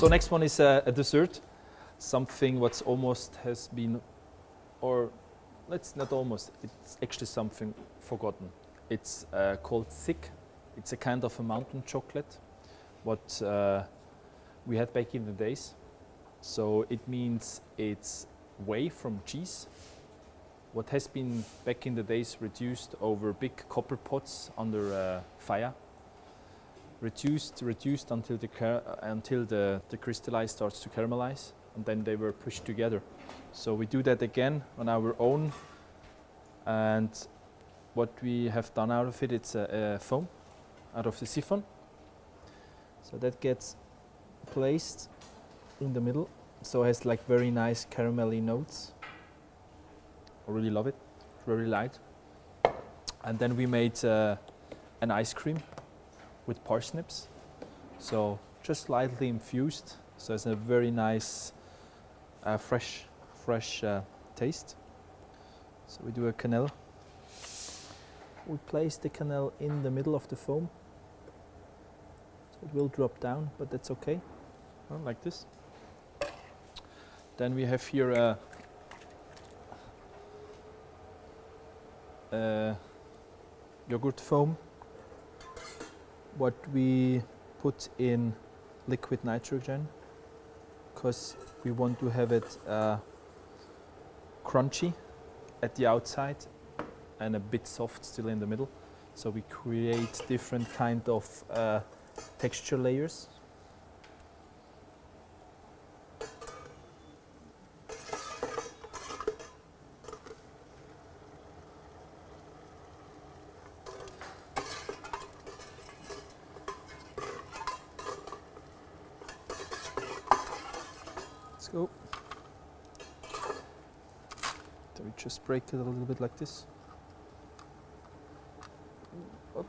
So next one is a dessert, something what's almost has been, or let's not almost, it's actually something forgotten. It's called SIG. It's a kind of a mountain chocolate, what we had back in the days. So it means it's whey from cheese, what has been back in the days reduced over big copper pots under fire. Reduced until the crystallize starts to caramelize, and then they were pushed together. So we do that again on our own, and what we have done out of it, it's a foam out of the siphon. So that gets placed in the middle, so it has like very nice caramelly notes. I really love it, it's very light. And then we made an ice cream with parsnips, so just lightly infused, so it's a very nice fresh taste. So we do a cannelle. We place the cannelle in the middle of the foam, so it will drop down, but that's okay, like this. Then we have here a yogurt foam, what we put in liquid nitrogen, because we want to have it crunchy at the outside and a bit soft still in the middle. So we create different kind of texture layers. Let's go. So we just break it a little bit like this. Up.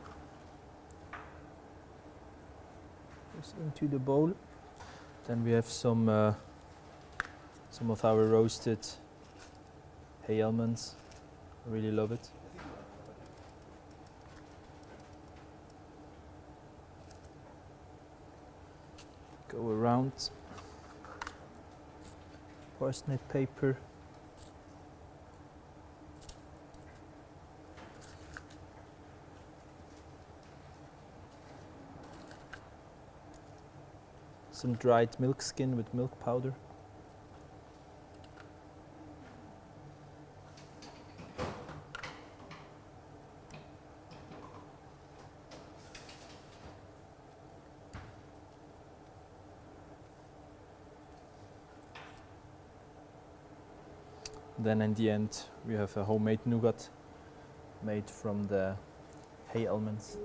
Goes into the bowl. Then we have some of our roasted hay almonds. I really love it. Go around. Parsnip paper. Some dried milk skin with milk powder. Then in the end we have a homemade nougat made from the hay almonds.